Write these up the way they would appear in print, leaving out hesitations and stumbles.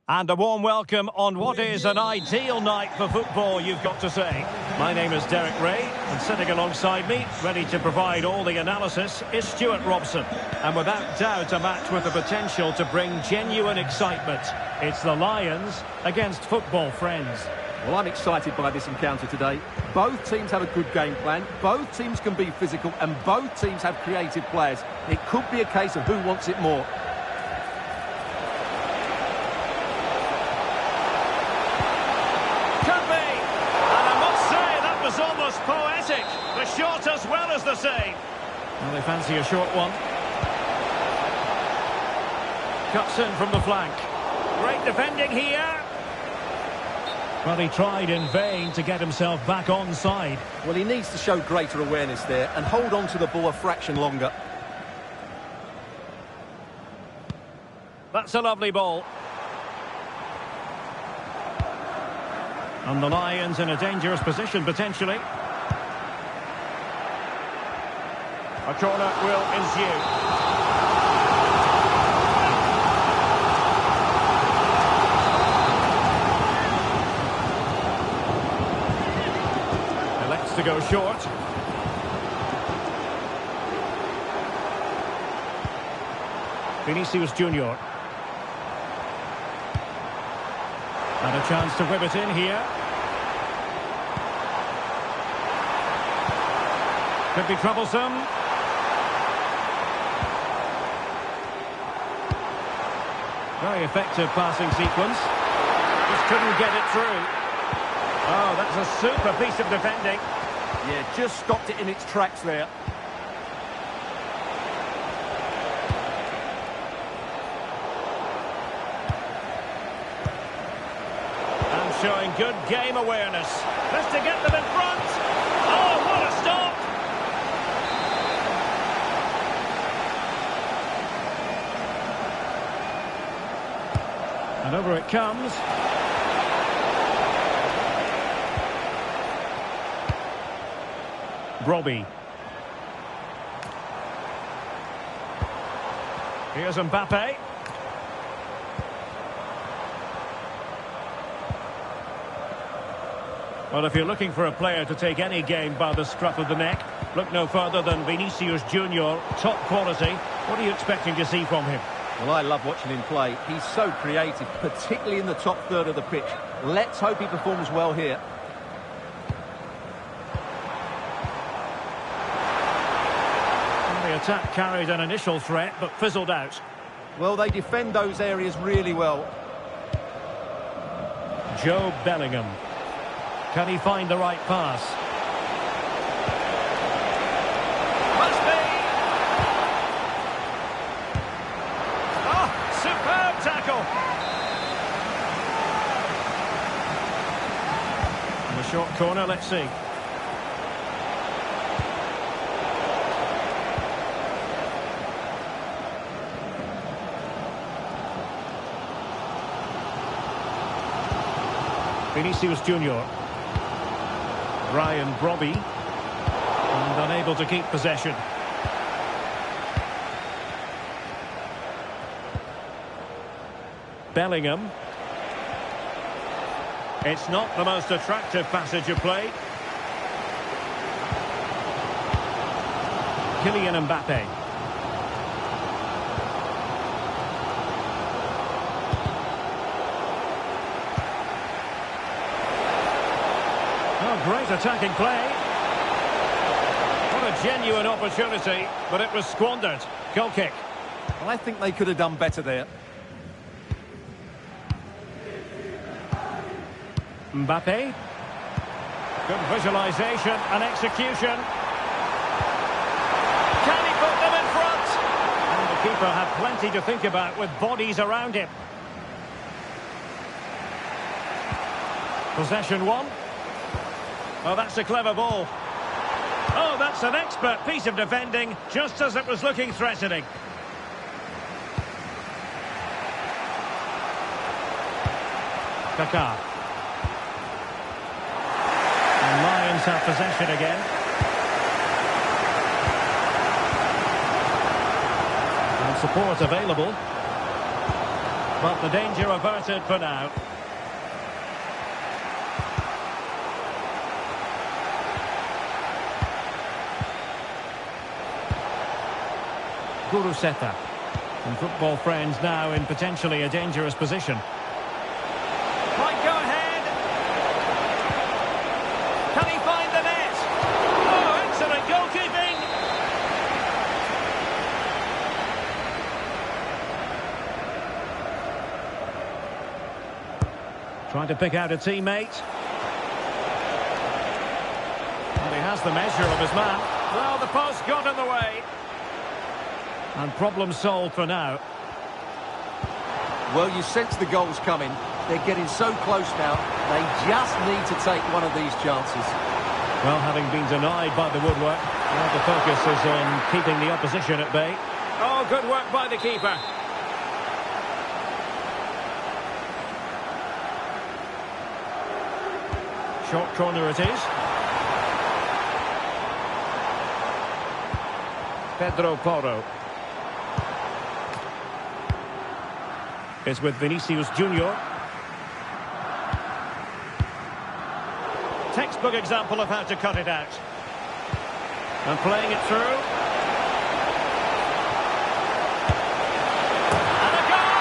And a warm welcome on what is an ideal night for football, you've got to say. My name is Derek Ray, and sitting alongside me, ready to provide all the analysis, is Stuart Robson. And without doubt, a match with the potential to bring genuine excitement. It's the Lions against football friends. Well, I'm excited by this encounter today. Both teams have a good game plan, both teams can be physical, and both teams have creative players. It could be a case of who wants it more. Almost poetic, the shot as well as the save. Well, they fancy a short one. Cuts in from the flank. Great defending here. Well, he tried in vain to get himself back onside. Well, he needs to show greater awareness there and hold on to the ball a fraction longer. That's a lovely ball. And the Lions in a dangerous position, potentially. A corner will ensue. Elects to go short. Vinicius Junior. And a chance to whip it in here. Could be troublesome. Very effective passing sequence. Just couldn't get it through. Oh, that's a super piece of defending. Yeah, just stopped it in its tracks there. Showing good game awareness. Just to get them in front. Oh, what a stop! And over it comes. Robbie. Here's Mbappe. Well, if you're looking for a player to take any game by the scruff of the neck, look no further than Vinicius Junior, top quality. What are you expecting to see from him? Well, I love watching him play. He's so creative, particularly in the top third of the pitch. Let's hope he performs well here. Well, the attack carried an initial threat, but fizzled out. Well, they defend those areas really well. Joe Bellingham. Can he find the right pass? Must be! Oh, superb tackle! In the short corner, let's see. Vinicius Junior. Ryan Robbie, and unable to keep possession. Bellingham. It's not the most attractive passage of play. Kylian Mbappe. Great attacking play. What a genuine opportunity, but it was squandered. Goal kick. Well, I think they could have done better there. Mbappe. Good visualization and execution. Can he put them in front? And the keeper had plenty to think about with bodies around him. Possession one. Oh, that's a clever ball. Oh, that's an expert piece of defending, just as it was looking threatening. Kaká. And Lions have possession again. And support available. But the danger averted for now. Guruseta. And football friends now in potentially a dangerous position. Might go ahead. Can he find the net? Oh, excellent goalkeeping. Trying to pick out a teammate. And he has the measure of his man. Well, the post got in the way. And problem solved for now. Well, you sense the goals coming. They're getting so close now. They just need to take one of these chances. Well, having been denied by the woodwork, now the focus is on keeping the opposition at bay. Oh, good work by the keeper. Short corner it is. Pedro Porro. Is with Vinicius Junior. Textbook example of how to cut it out. And playing it through. And a goal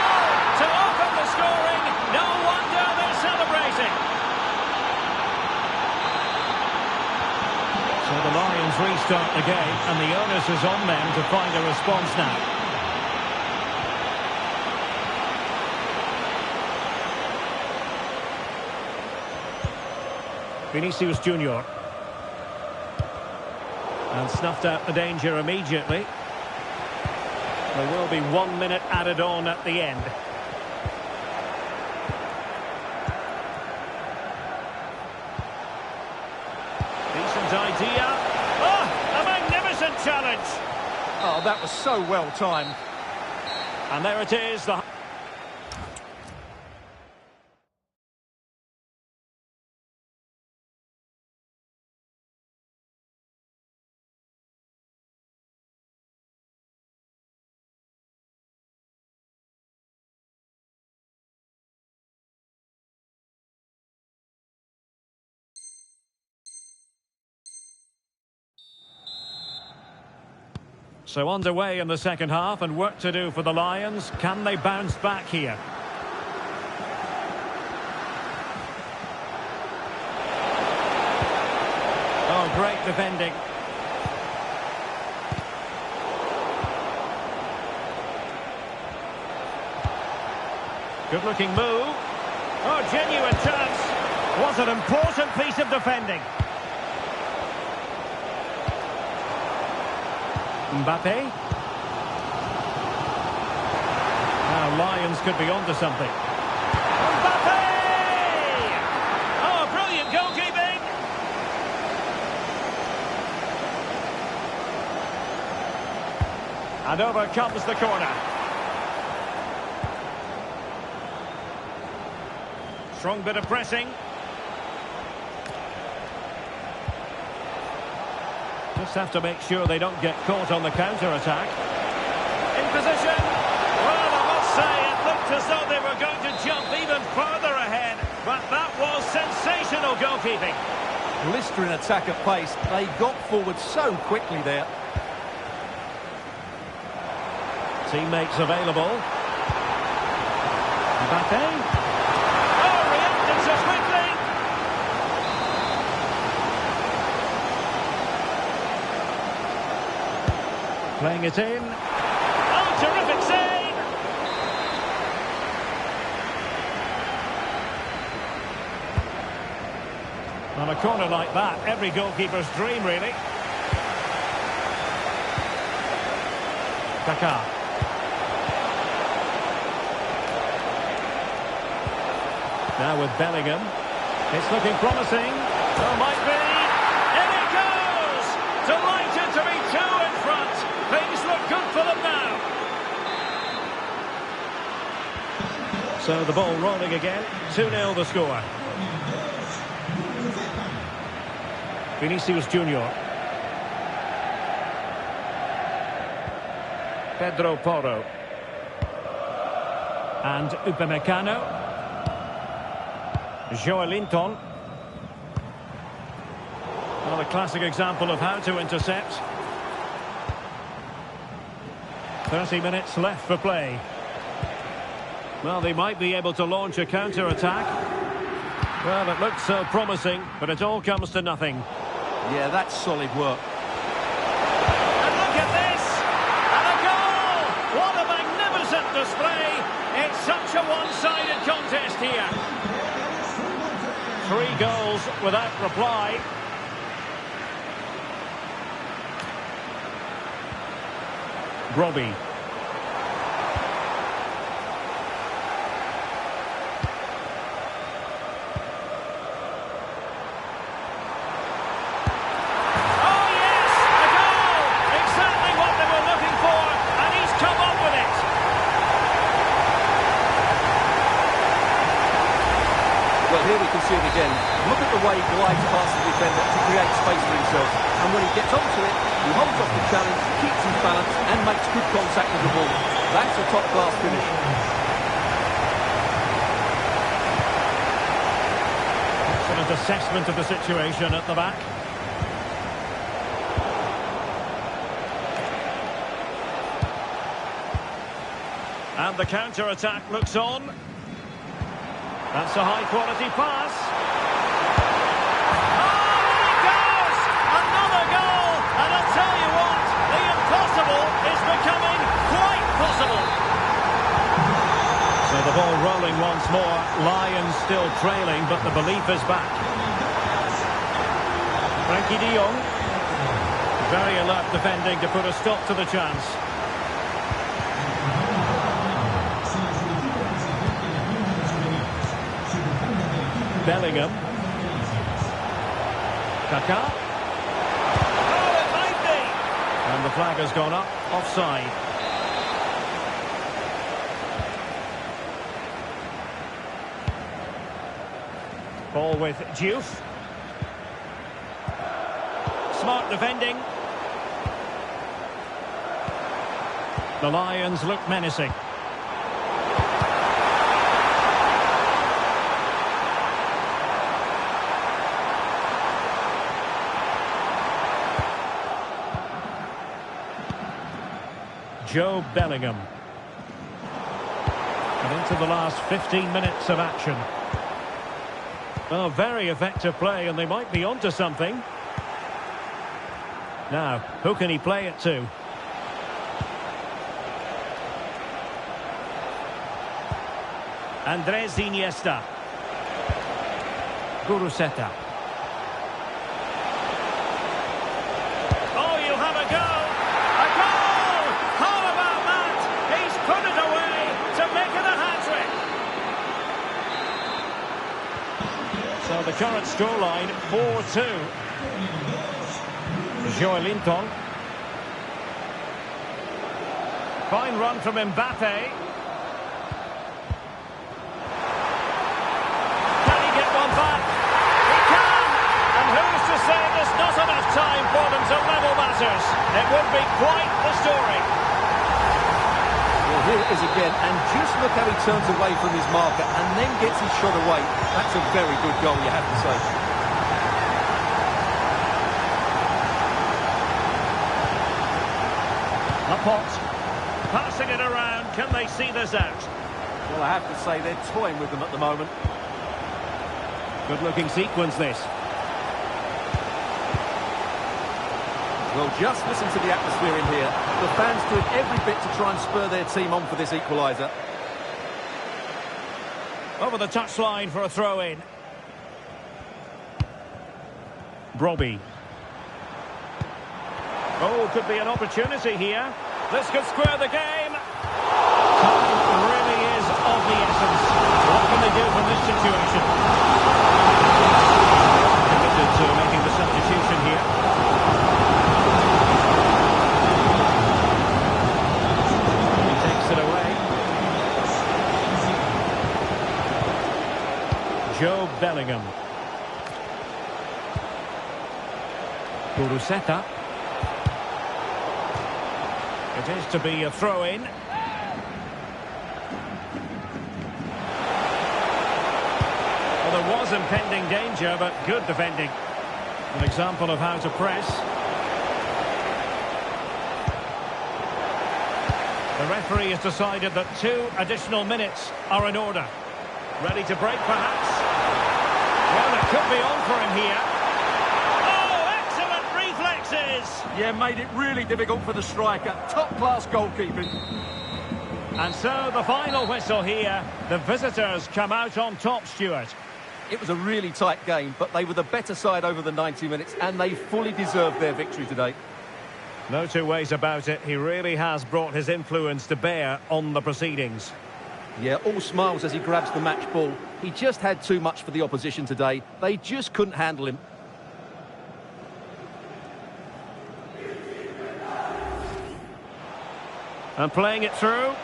to open the scoring. No wonder they're celebrating. So the Lions restart the game, and the onus is on them to find a response now. Vinicius Junior. And snuffed out the danger immediately. There will be 1 minute added on at the end. Decent idea. Oh, a magnificent challenge. Oh, that was so well timed. And there it is. So underway in the second half, and work to do for the Lions. Can they bounce back here? Oh, great defending. Good-looking move. Oh, genuine chance. What an important piece of defending. Mbappe. Now Lions could be onto something. Mbappe! Oh, brilliant goalkeeping! And over comes the corner. Strong bit of pressing. Just have to make sure they don't get caught on the counter-attack. In position. Well, I must say, it looked as though they were going to jump even further ahead. But that was sensational goalkeeping. Blistering attack at pace. They got forward so quickly there. Teammates available. Mbappe. Oh, reacted so quickly. Playing it in. Oh, terrific save! On a corner like that, every goalkeeper's dream, really. Kaká. Now with Bellingham. It's looking promising. Oh, might be. In it goes! Delighted to be two in front. Things look good for them now. So the ball rolling again. 2-0 the score. Vinicius Junior. Pedro Porro. And Upamecano. Joelinton. Another classic example of how to intercept. 30 minutes left for play. Well, they might be able to launch a counter-attack. Well, it looks so promising, but it all comes to nothing. Yeah, that's solid work. And look at this! And a goal! What a magnificent display! It's such a one-sided contest here. 3 goals without reply. Robbie. Here we can see it again. Look at the way he glides past the defender to create space for himself. And when he gets onto it, he holds off the challenge, keeps his balance and makes good contact with the ball. That's a top-class finish. Excellent assessment of the situation at the back. And the counter-attack looks on. That's a high-quality pass. Oh, there it goes! Another goal! And I'll tell you what, the impossible is becoming quite possible. So the ball rolling once more. Lions still trailing, but the belief is back. Frankie de Jong. Very alert defending to put a stop to the chance. Bellingham. Kaká. Oh, it might be! And the flag has gone up, offside. Ball with Diouf. Smart defending. The Lions look menacing. Joe Bellingham. And into the last 15 minutes of action. Oh, very effective play, and they might be onto something. Now, who can he play it to? Andres Iniesta. Guruseta. Oh, you'll have a go! A goal! How about that? He's put it away to make it a hat-trick. So the current scoreline, 4-2. Joelinton. Fine run from Mbappe. Can he get one back? He can! And who's to say there's not enough time for them to level matters? It would be quite the story. Well, here it is again, and just look how he turns away from his marker and then gets his shot away. That's a very good goal, you have to say. Laporte. Passing it around. Can they see this out? Well, I have to say they're toying with them at the moment. Good-looking sequence, this. Well, just listen to the atmosphere in here. The fans doing every bit to try and spur their team on for this equaliser. Over the touchline for a throw-in. Robbie. Oh, could be an opportunity here. This could square the game. Time really is of the essence. What can they do from this situation? Committed to making the substitution here. He takes it away. Joe Bellingham. Guruseta. It is to be a throw-in. There was impending danger, but good defending. An example of how to press. The referee has decided that 2 additional minutes are in order. Ready to break, perhaps? Well, it could be on for him here. Oh, excellent reflexes! Yeah, made it really difficult for the striker. Top-class goalkeeping. And so, the final whistle here. The visitors come out on top, Stuart. It was a really tight game, but they were the better side over the 90 minutes, and they fully deserved their victory today. No two ways about it. He really has brought his influence to bear on the proceedings. Yeah, all smiles as he grabs the match ball. He just had too much for the opposition today. They just couldn't handle him. And playing it through.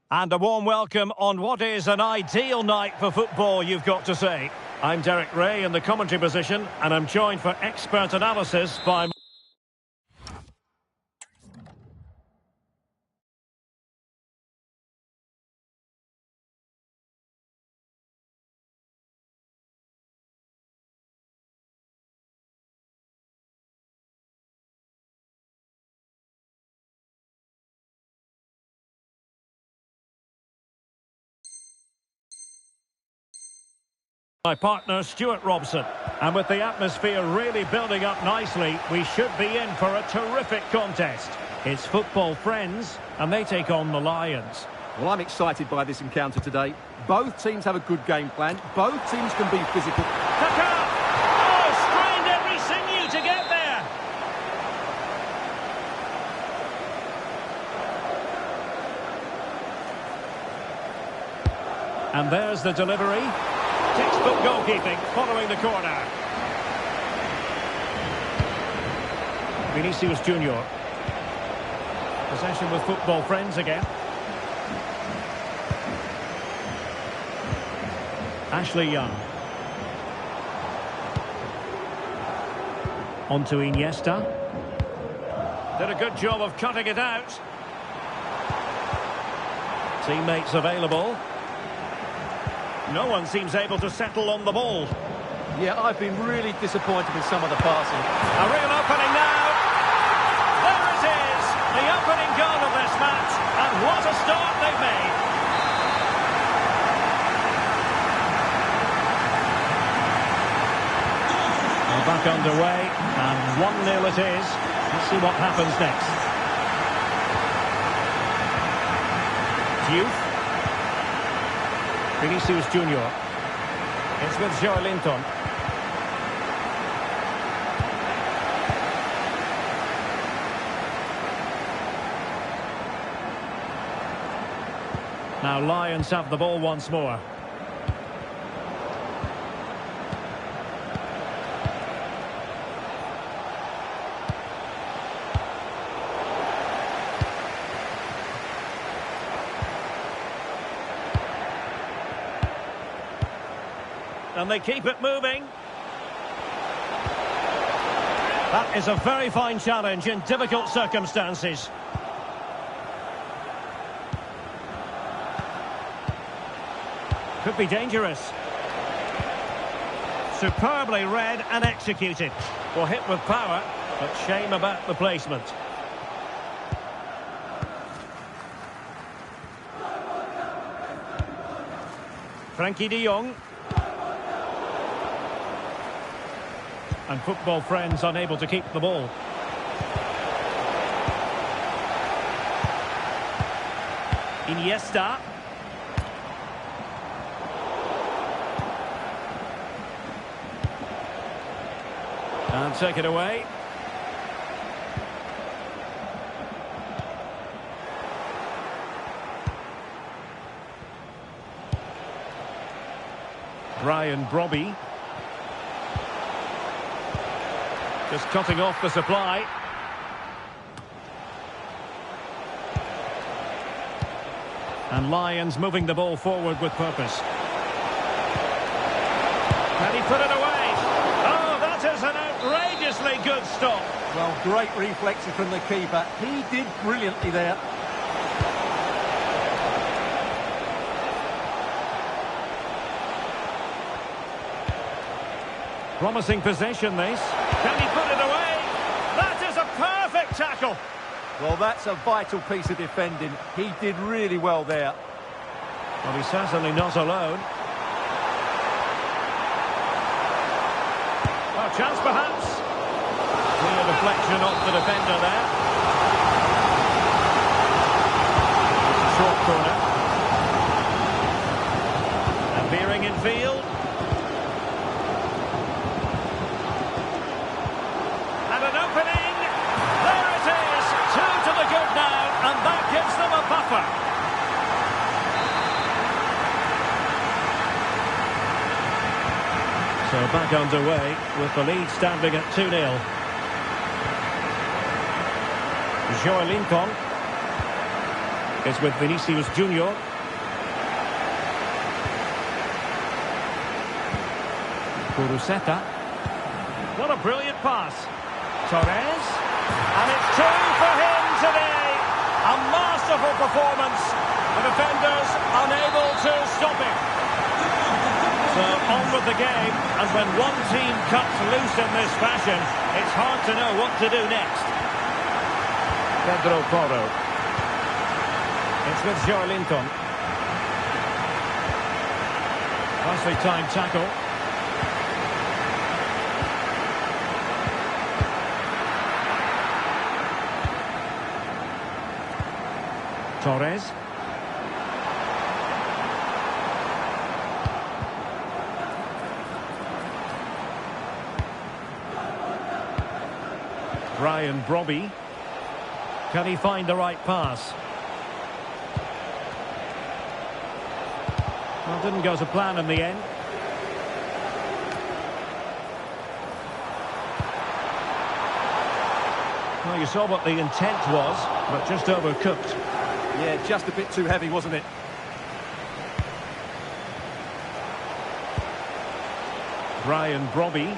And a warm welcome on what is an ideal night for football, you've got to say. I'm Derek Ray in the commentary position, and I'm joined for expert analysis by my partner Stuart Robson. And with the atmosphere really building up nicely, we should be in for a terrific contest. It's football friends, and they take on the Lions. Well, I'm excited by this encounter today. Both teams have a good game plan. Both teams can be physical. Topan! Oh, strained every sinew to get there. And there's the delivery. Textbook goalkeeping following the corner. Vinicius Junior. Possession with football friends again. Ashley Young. On to Iniesta. Did a good job of cutting it out. Teammates available. No one seems able to settle on the ball. Yeah, I've been really disappointed with some of the passing. A real opening now. There it is. The opening goal of this match. And what a start they've made. We're back underway. And 1-0 it is. Let's see what happens next. Youth. Vinicius Junior. It's with Joe Linton. Now Lions have the ball once more. And they keep it moving. That is a very fine challenge in difficult circumstances. Could be dangerous. Superbly read and executed. Well, hit with power, but shame about the placement. Frankie de Jong. And football friends unable to keep the ball. Iniesta. And take it away. Brian Brobby. Just cutting off the supply. And Lions moving the ball forward with purpose. Can he put it away? Oh, that is an outrageously good stop. Well, great reflexes from the keeper. He did brilliantly there. Promising possession, this. Can he put it away? That is a perfect tackle. Well, that's a vital piece of defending. He did really well there. Well, he's certainly not alone. Well, chance perhaps. Clear deflection off the defender there. Short corner. And veering in field. And an opening. There it is. 2 to the good now. And that gives them a buffer. So back underway with the lead standing at 2-0. Joe Linton. It's with Vinicius Junior. Kuruseta. What a brilliant pass. Torres. And it's two for him today. A masterful performance. The defenders unable to stop him. So on with the game, and when one team cuts loose in this fashion, it's hard to know what to do next. Pedro Porro. It's with Joelinton. Nicely timed tackle. Torres. Brian Brobby. Can he find the right pass? Well, didn't go to plan in the end. Well, you saw what the intent was, but just overcooked. Yeah, just a bit too heavy, wasn't it? Brian Brobby.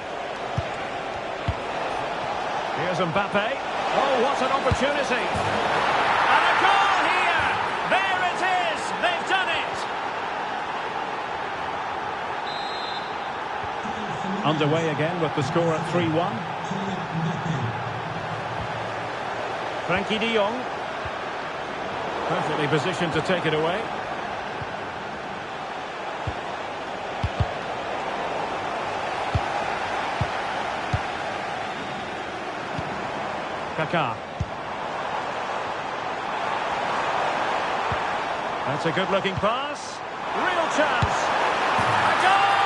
Here's Mbappe. Oh, what an opportunity. And a goal here. There it is. They've done it. Underway again with the score at 3-1. Frankie de Jong. Perfectly positioned to take it away. Kaká. That's a good-looking pass. Real chance. A goal!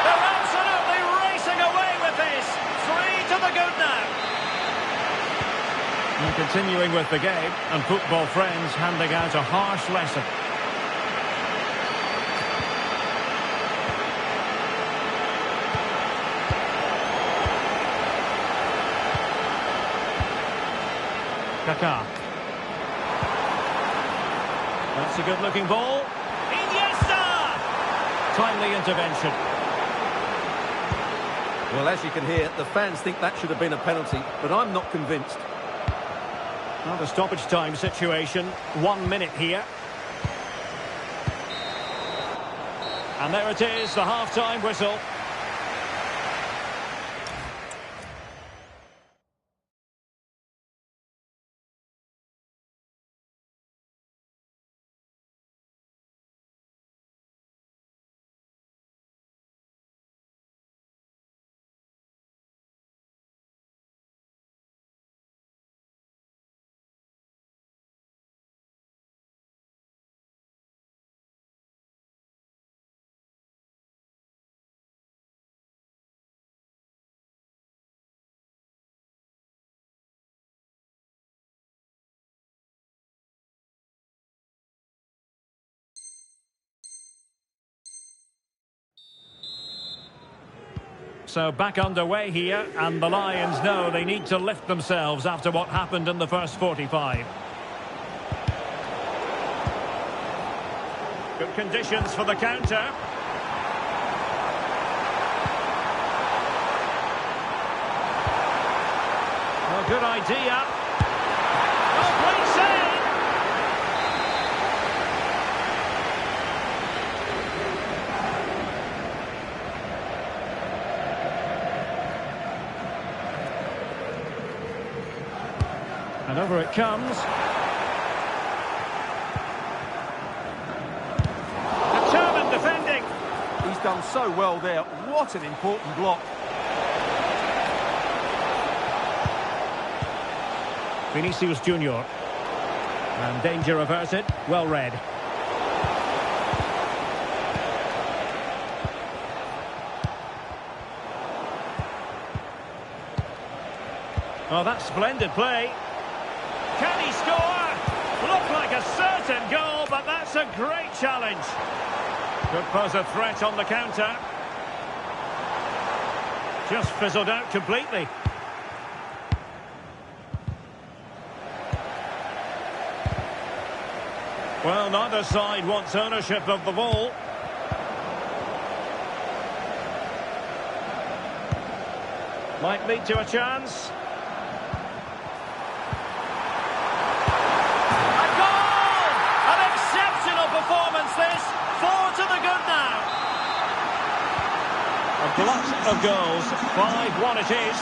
They're absolutely racing away with this. 3 to the good now. And continuing with the game, and football friends handing out a harsh lesson. Kaká. That's a good-looking ball. Iniesta! Timely intervention. Well, as you can hear, the fans think that should have been a penalty, but I'm not convinced. Not a stoppage time situation. 1 minute here. And there it is, the half-time whistle. So back underway here, and the Lions know they need to lift themselves after what happened in the first 45. Good conditions for the counter. Well, good idea. Oh, great save! And over it comes. Determined defending. He's done so well there. What an important block. Vinicius Junior. And danger averted. Well read. Oh, that's splendid play. Can he score? Looked like a certain goal, but that's a great challenge. Could pose a threat on the counter. Just fizzled out completely. Well, neither side wants ownership of the ball. Might lead to a chance. A goal! An exceptional performance this. 4 to the good now. A glut of goals. 5-1 it is.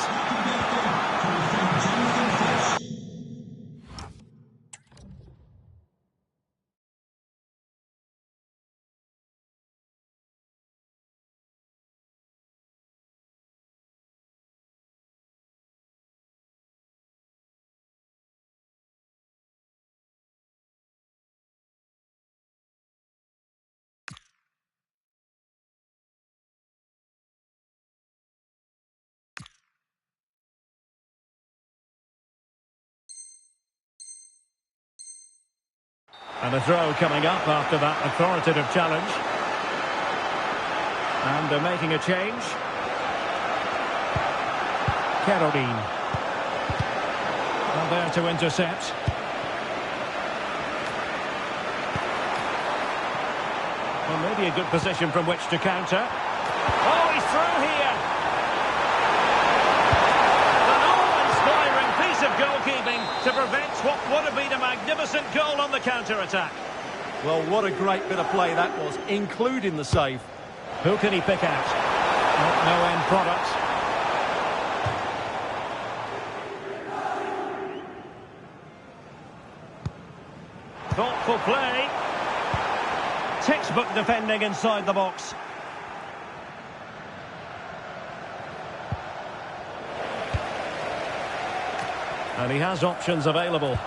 And a throw coming up after that authoritative challenge. And they're making a change. Kerajinan. And there to intercept. Well, maybe a good position from which to counter. Oh, he's through here. An awe-inspiring piece of goalkeeping to prevent what would have been a magnificent goal on the counter-attack. Well, what a great bit of play that was, including the save. Who can he pick out? No end product. Thoughtful play. Textbook defending inside the box. And he has options available.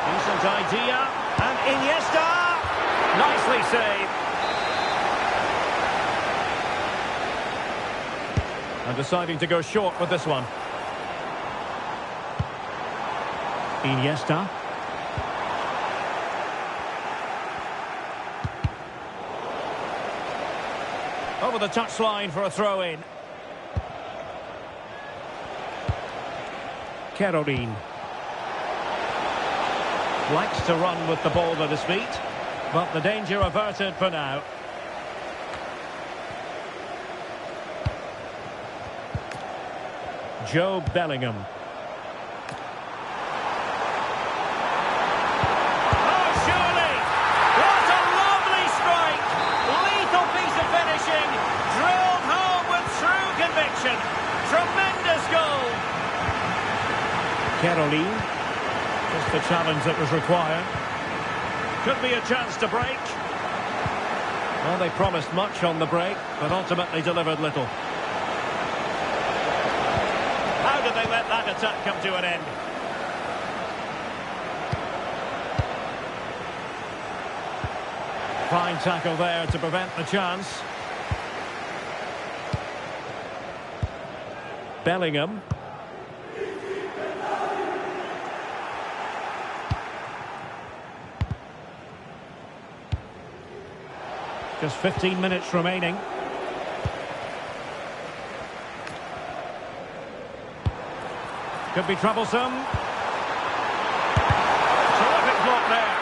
Decent idea. And Iniesta. Nicely saved. And deciding to go short with this one. Iniesta. Over the touchline for a throw-in. Kerajinan. Likes to run with the ball at his feet, but the danger averted for now. Bellingham. Oh, surely! What a lovely strike! Lethal piece of finishing, drilled home with true conviction. Tremendous goal! Kerajinan, just the challenge that was required. Could be a chance to break. Well, they promised much on the break, but ultimately delivered little. How did they let that attack come to an end? Fine tackle there to prevent the chance. Bellingham. Just 15 minutes remaining. Could be troublesome. Terrific block there.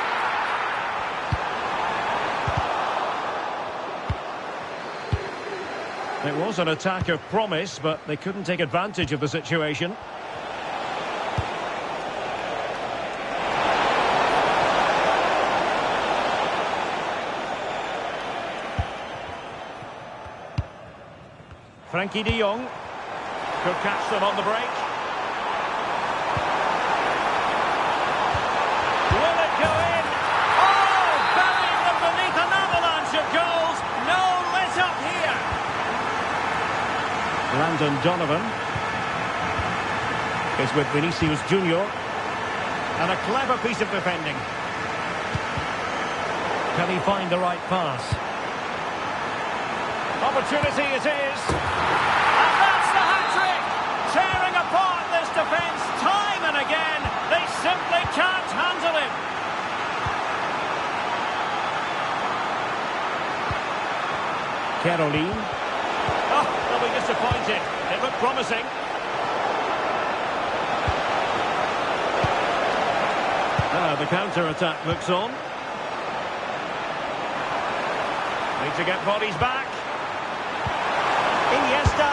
It was an attack of promise, but they couldn't take advantage of the situation. Frankie de Jong could catch them on the break. Will it go in? Oh, burying them beneath an avalanche of goals. No let up here. Landon Donovan is with Vinicius Junior. And a clever piece of defending. Can he find the right pass? Opportunity it is. And that's the hat-trick. Tearing apart this defence time and again. They simply can't handle him. Caroline. Oh, they'll be disappointed. It looked promising. The counter-attack looks on. Need to get bodies back. Iniesta.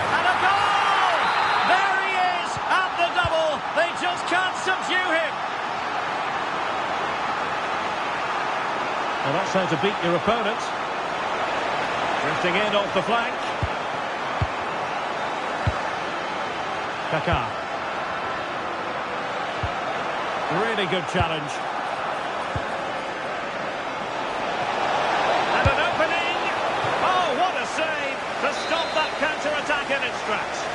And a goal! There he is at the double. They just can't subdue him. Well, that's how to beat your opponent. Drifting in off the flank. Kaká. Really good challenge. And an opening. Oh, what a save to stop that counter-attack in its tracks.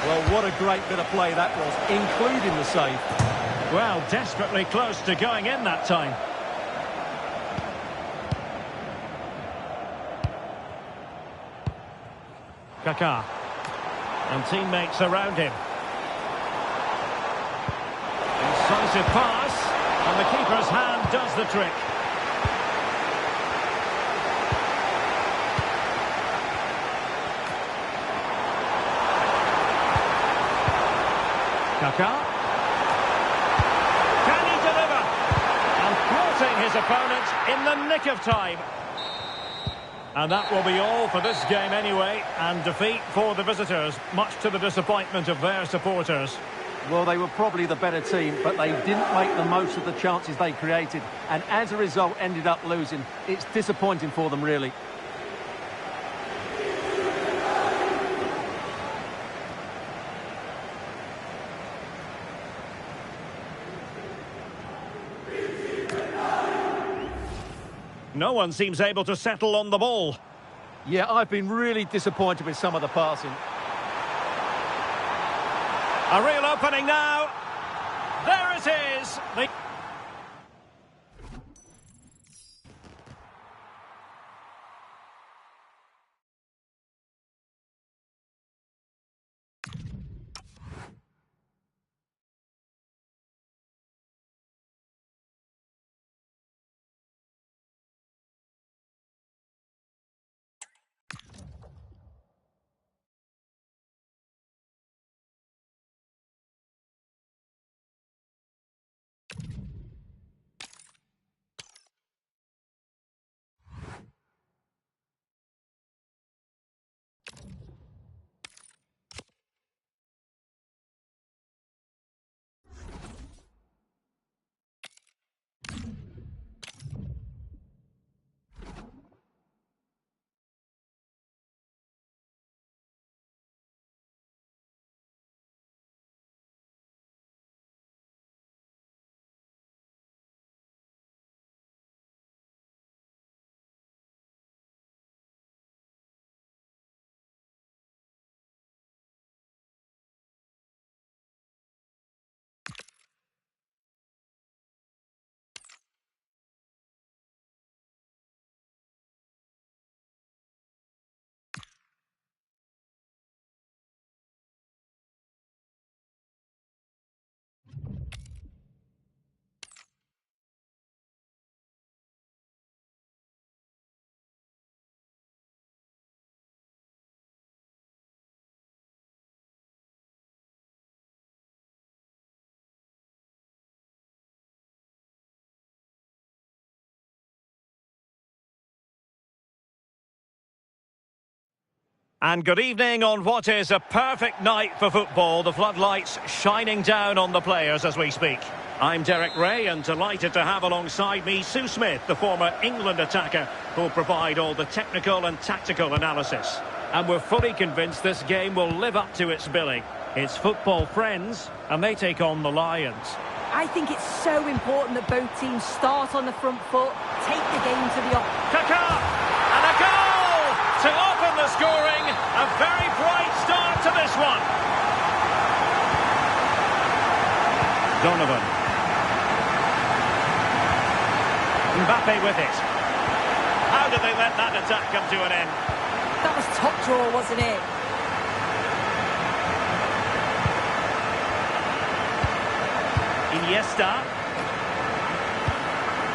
Well, what a great bit of play that was, including the save. Well, desperately close to going in that time. Kaká. And teammates around him. Incisive pass, and the keeper's hand does the trick. Kaká. Can he deliver? And thwarting his opponent in the nick of time. And that will be all for this game anyway, and defeat for the visitors, much to the disappointment of their supporters. Well, they were probably the better team, but they didn't make the most of the chances they created, and as a result ended up losing. It's disappointing for them, really. No one seems able to settle on the ball. Yeah, I've been really disappointed with some of the passing. A real opening now. There it is. And good evening on what is a perfect night for football. The floodlights shining down on the players as we speak. I'm Derek Ray, and delighted to have alongside me Sue Smith, the former England attacker, who'll provide all the technical and tactical analysis. And we're fully convinced this game will live up to its billing. It's football friends, and they take on the Lions. I think it's so important that both teams start on the front foot, take the game to the Kaká! And a goal to open the scoring. A very bright start to this one. Donovan. Mbappe with it. How did they let that attack come to an end? That was top draw, wasn't it? Iniesta.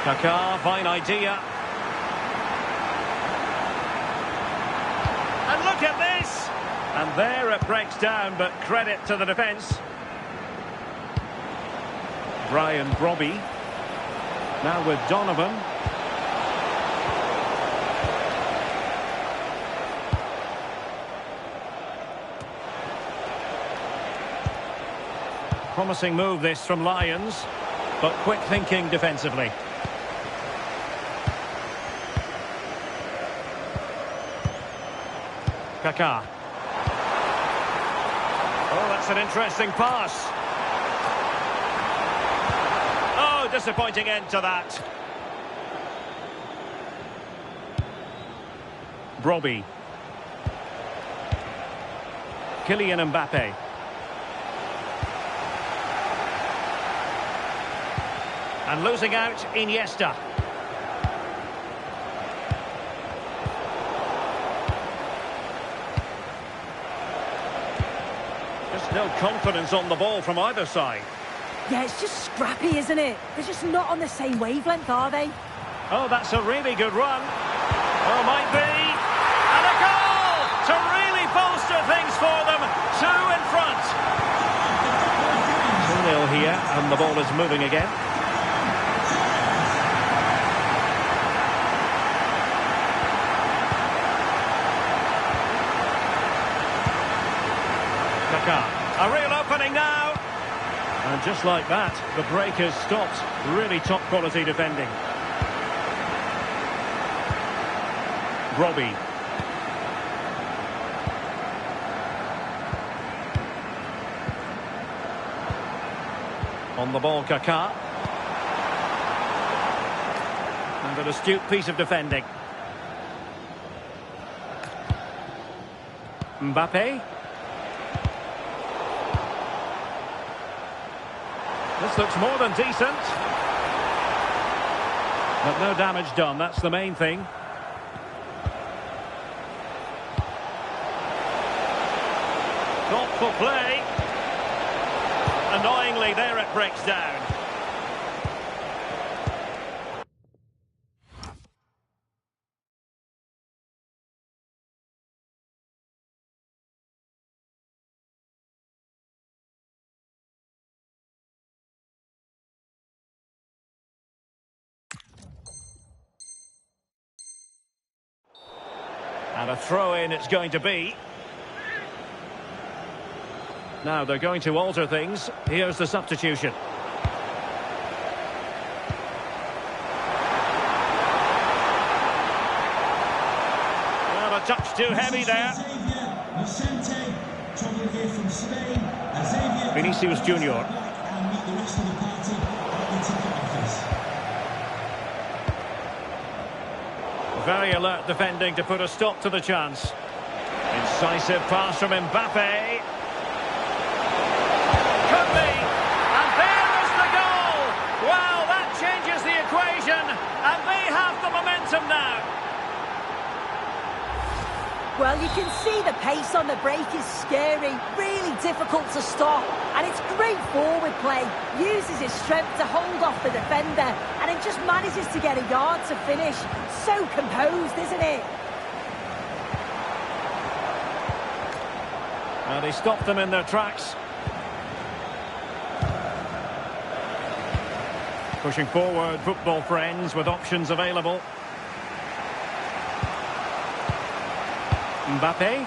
Kaká, fine idea. And look at this! And there it breaks down, but credit to the defence. Brian Brobby. Now with Donovan. Promising move this from Lions, but quick thinking defensively. Kaká. Oh, that's an interesting pass. Oh, disappointing end to that. Brobby. Kylian Mbappe. And losing out, Iniesta. Just no confidence on the ball from either side. Yeah, it's just scrappy, isn't it? They're just not on the same wavelength, are they? Oh, that's a really good run. Oh, might be. And a goal to really bolster things for them. 2 in front. 2-0 here, and the ball is moving again. A real opening now. And just like that, the break has stopped. Really top quality defending. Brobby. On the ball, Kaká. And an astute piece of defending. Mbappe. This looks more than decent. But no damage done, that's the main thing. Thoughtful play. Annoyingly, there it breaks down. And a throw-in it's going to be. Now they're going to alter things. Here's the substitution. Well, a touch too heavy there. Vinicius Junior. Very alert defending to put a stop to the chance. Incisive pass from Mbappe. Could be. And there is the goal. Well, that changes the equation. And they have the momentum now. Well, you can see the pace on the break is scary, really difficult to stop. And it's great forward play. Uses his strength to hold off the defender. And it just manages to get a yard to finish. So composed, isn't it? And he stopped them in their tracks. Pushing forward, football friends, with options available. Mbappe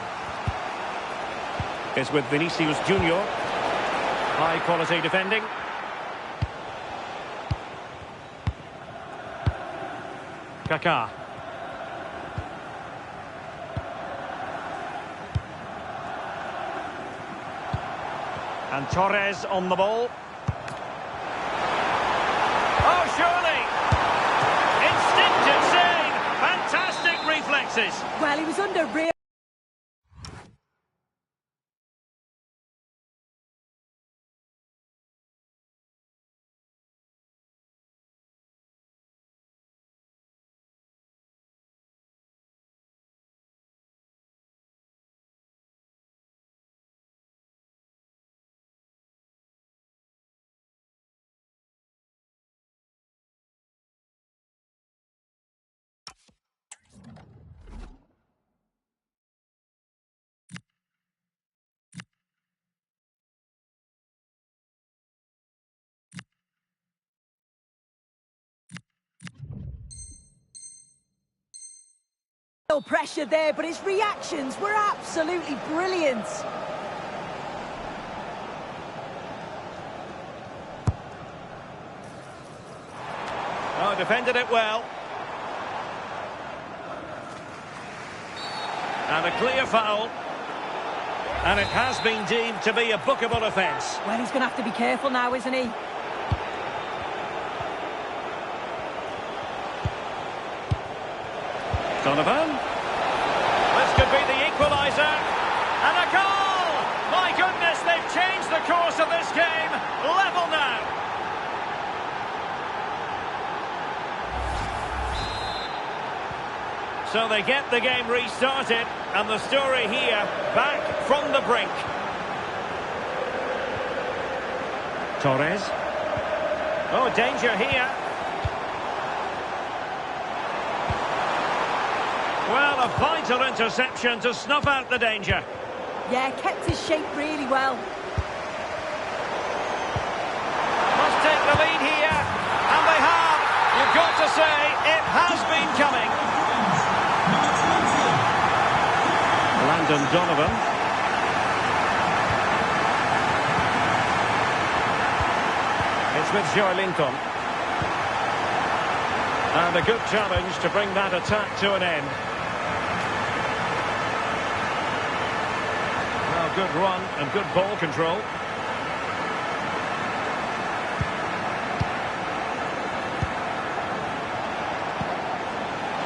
is with Vinicius Junior. High quality defending. Kaká. And Torres on the ball. Oh, surely! Instinctive save! Fantastic reflexes! Well, he was under real Pressure there, but his reactions were absolutely brilliant. Oh, defended it well. And a clear foul. And it has been deemed to be a bookable offence. Well, he's going to have to be careful now, isn't he? Donovan. This could be the equaliser. And a goal! My goodness, they've changed the course of this game. Level now. So they get the game restarted, and the story here, back from the brink. Torres. Oh, danger here. Well, a vital interception to snuff out the danger. Yeah, kept his shape really well. Must take the lead here, and they have. You've got to say, it has been coming. Landon Donovan. It's with Joelinton. And a good challenge to bring that attack to an end. Well, good run and good ball control.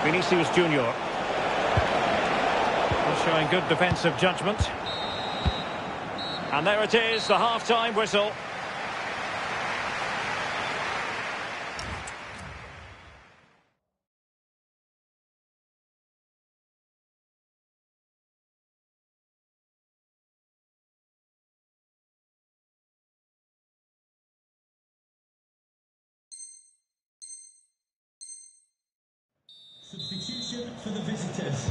Vinicius Junior. Showing good defensive judgment. And there it is, the half-time whistle. Substitution for the visitors.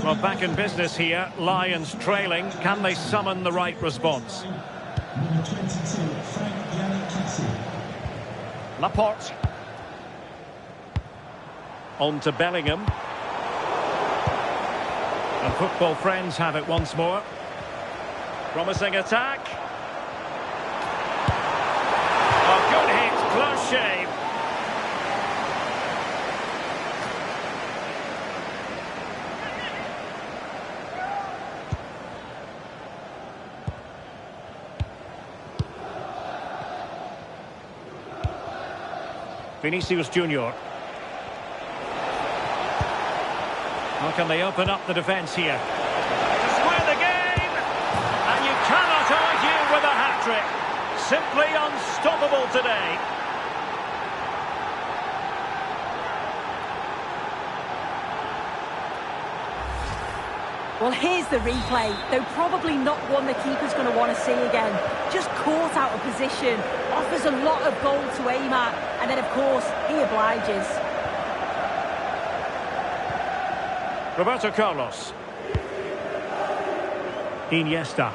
Well, back in business here, Lions trailing. Can they summon the right response? Number 22, Frank. Laporte. On to Bellingham. And football friends have it once more. Promising attack. Oh, good hit, close shave. Vinicius Junior. How can they open up the defence here? To square the game! And you cannot argue with a hat-trick. Simply unstoppable today. Well, here's the replay, though probably not one the keeper's going to want to see again. Just caught out of position, offers a lot of goal to aim at, and then, of course, he obliges. Roberto Carlos. Iniesta.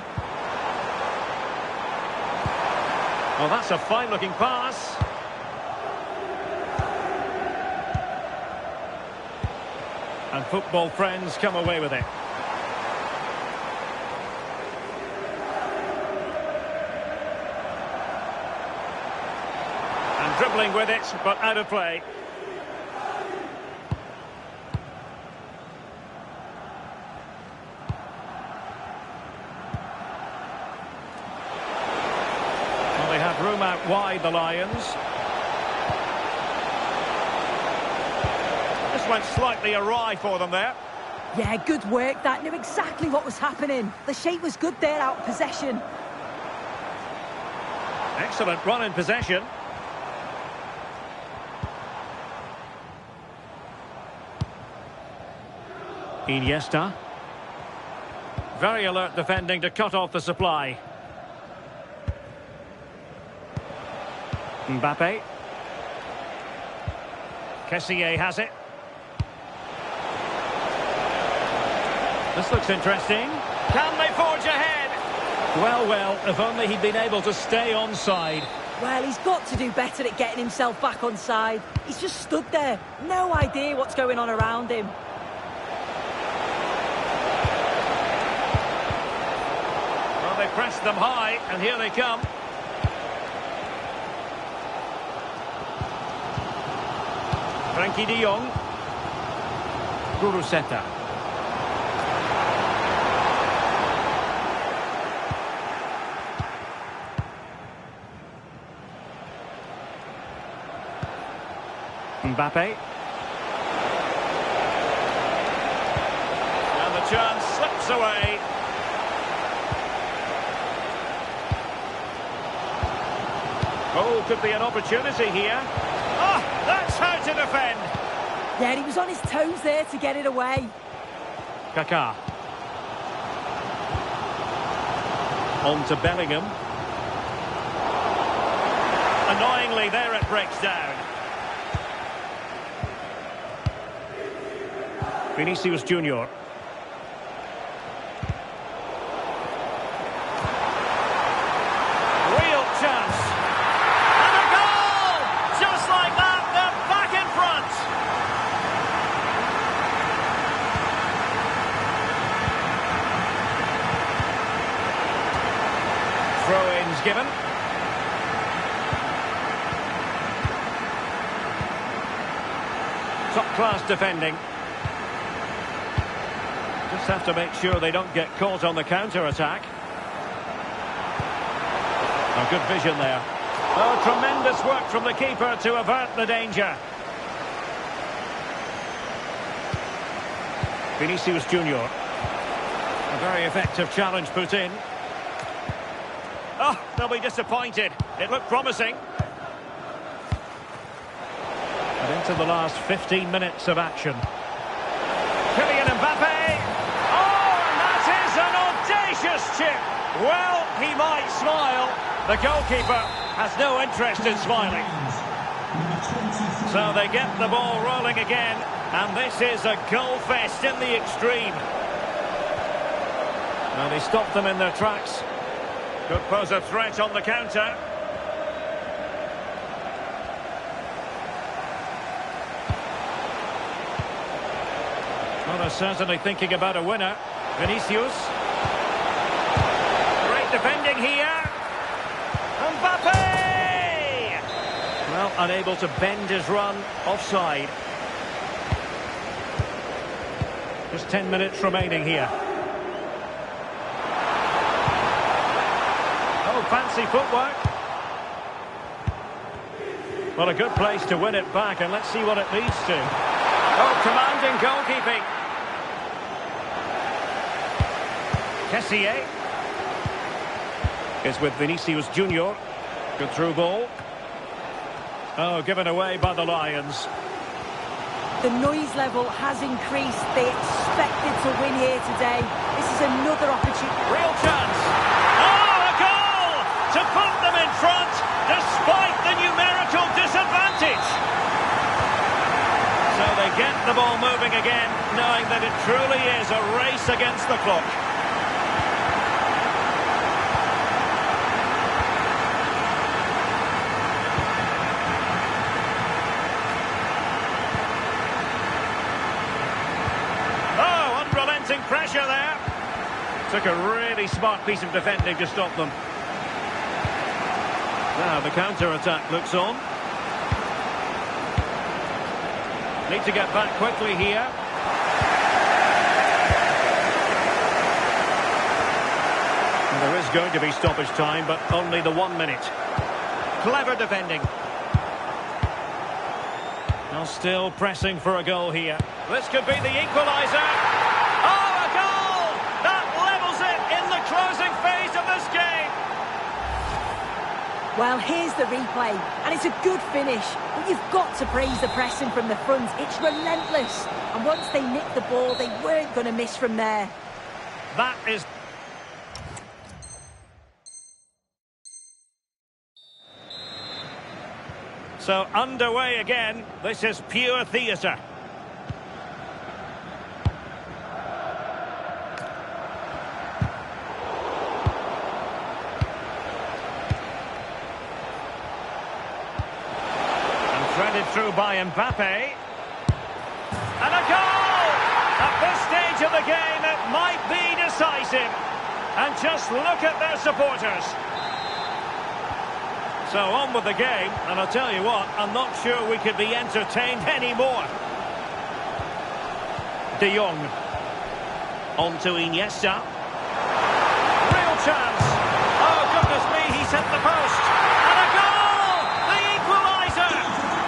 Oh, that's a fine-looking pass. And football friends come away with it. Dribbling with it, but out of play. Well, they have room out wide, the Lions. This went slightly awry for them there. Yeah, good work. That knew exactly what was happening. The shape was good there out of possession. Excellent run in possession. Iniesta. Very alert defending to cut off the supply. Mbappe. Kessié has it. This looks interesting. Can they forge ahead? Well, if only he'd been able to stay onside. Well, he's got to do better at getting himself back onside. He's just stood there. No idea what's going on around him. Press them high, and here they come. Frankie de Jong. Guruseta. Mbappe. And the chance slips away. Oh, could be an opportunity here. Oh, that's how to defend. Yeah, he was on his toes there to get it away. Kaká. On to Bellingham. Annoyingly, there it breaks down. Vinicius Junior. Real chance. And a goal! Just like that, they're back in front. Throw-ins given. Top-class defending. Just have to make sure they don't get caught on the counter-attack. Oh, good vision there. Oh, tremendous work from the keeper to avert the danger. Vinicius Junior. A very effective challenge put in. Oh, they'll be disappointed. It looked promising. And into the last 15 minutes of action. Kylian Mbappe. Chip. Well, he might smile. The goalkeeper has no interest in smiling. So they get the ball rolling again, and this is a goal fest in the extreme. Now they stop them in their tracks. Could pose a threat on the counter. Well, they're certainly thinking about a winner. Vinicius. Defending here. Mbappe! Well, unable to bend his run. Offside. Just 10 minutes remaining here. Oh, fancy footwork. Well, a good place to win it back, and let's see what it leads to. Oh, commanding goalkeeping. Kessié. Is with Vinicius Junior. Good through ball. Oh, given away by the Lions. The noise level has increased. They expected to win here today. This is another opportunity. Real chance. Oh, a goal to put them in front despite the numerical disadvantage. So they get the ball moving again, knowing that it truly is a race against the clock. Pressure there. Took a really smart piece of defending to stop them. Now the counter-attack looks on. Need to get back quickly here. And there is going to be stoppage time, but only the 1 minute. Clever defending. Now still pressing for a goal here. This could be the equaliser. Well, here's the replay, and it's a good finish, but you've got to praise the pressing from the front. It's relentless, and once they nicked the ball, they weren't going to miss from there. That is... So, underway again. This is pure theatre. Threaded through by Mbappe. And a goal! At this stage of the game, it might be decisive. And just look at their supporters. So on with the game, and I'll tell you what, I'm not sure we could be entertained anymore. De Jong. On to Iniesta. Real chance. Oh, goodness me, he's hit the post. And a goal! The equaliser!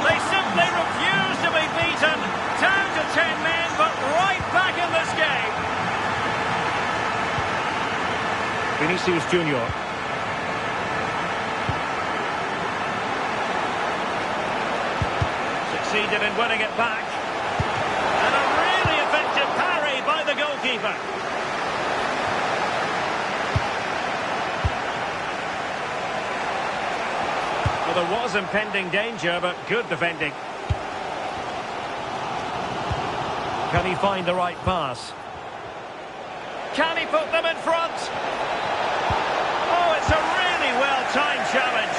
They simply refuse to be beaten. Down to 10 men, but right back in this game. Vinicius Junior. Succeeded in winning it back. And a really effective parry by the goalkeeper. Well, there was impending danger, but good defending. Can he find the right pass? Can he put them in front? Oh, it's a really well-timed challenge.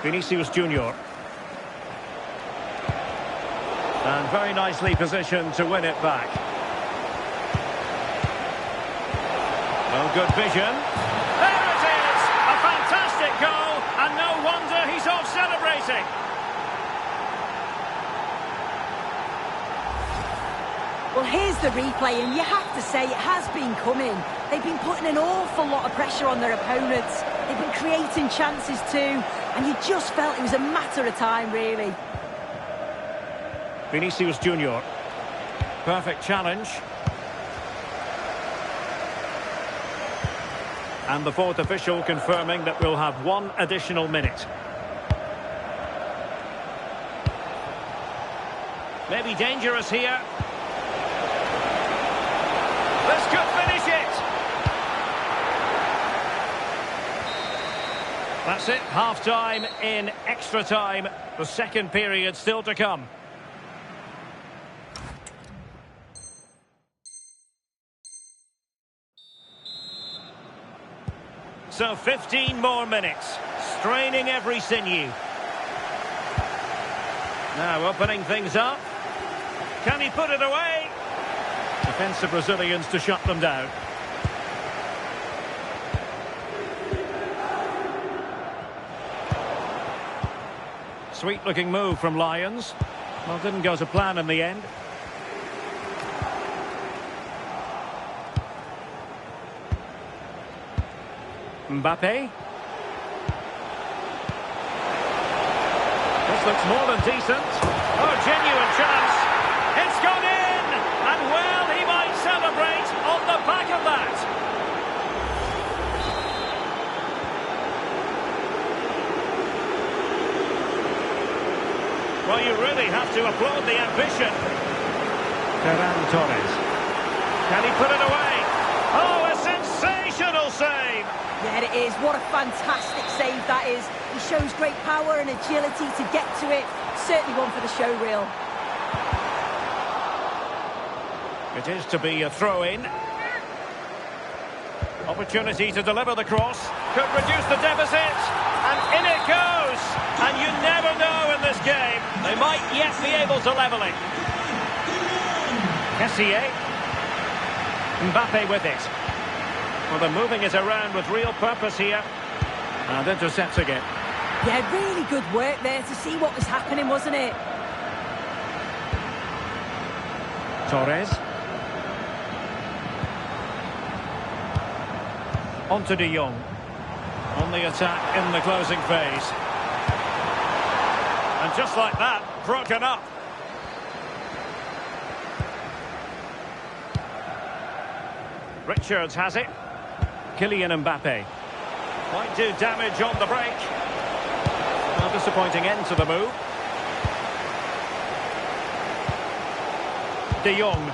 Vinicius Junior. And very nicely positioned to win it back. Oh, good vision. There it is! A fantastic goal, and no wonder he's off celebrating. Well, here's the replay, and you have to say it has been coming. They've been putting an awful lot of pressure on their opponents. They've been creating chances too, and you just felt it was a matter of time, really. Vinicius Junior. Perfect challenge. And the fourth official confirming that we'll have one additional minute. Maybe dangerous here. This could finish it. That's it, half-time in extra time. The second period still to come. So 15 more minutes, straining every sinew. Now opening things up. Can he put it away? Defensive Brazilians to shut them down. Sweet looking move from Lions. Well, didn't go to plan in the end. Mbappe. This looks more than decent. Oh, genuine chance. It's gone in! And well, he might celebrate on the back of that. Well, you really have to applaud the ambition. Ferran Torres. Can he put it away? Oh, a sensational save! There it is. What a fantastic save that is. He shows great power and agility to get to it. Certainly one for the show reel. It is to be a throw-in. Opportunity to deliver the cross. Could reduce the deficit. And in it goes. And you never know in this game. They might yet be able to level it. Kessié. Mbappe with it. Well, they're moving it around with real purpose here. And intercepts again. Yeah, really good work there to see what was happening, wasn't it? Torres. On to De Jong. On the attack in the closing phase. And just like that, broken up. Richards has it. Kylian Mbappe. Might do damage on the break. A disappointing end to the move. De Jong.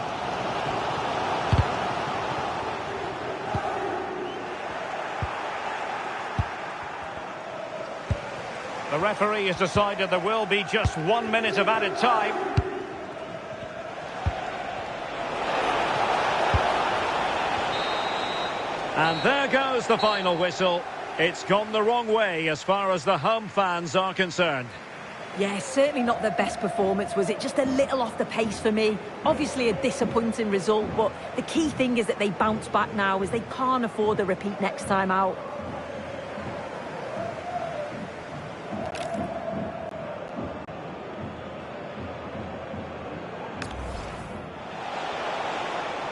The referee has decided there will be just 1 minute of added time. And there goes the final whistle. It's gone the wrong way as far as the home fans are concerned. Yeah, certainly not the best performance, was it? Just a little off the pace for me. Obviously a disappointing result, but the key thing is that they bounce back now, as they can't afford a repeat next time out.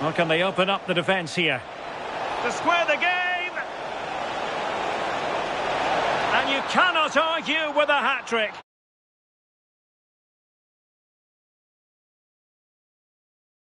Well, can they open up the defence here? To square the game! And you cannot argue with a hat-trick.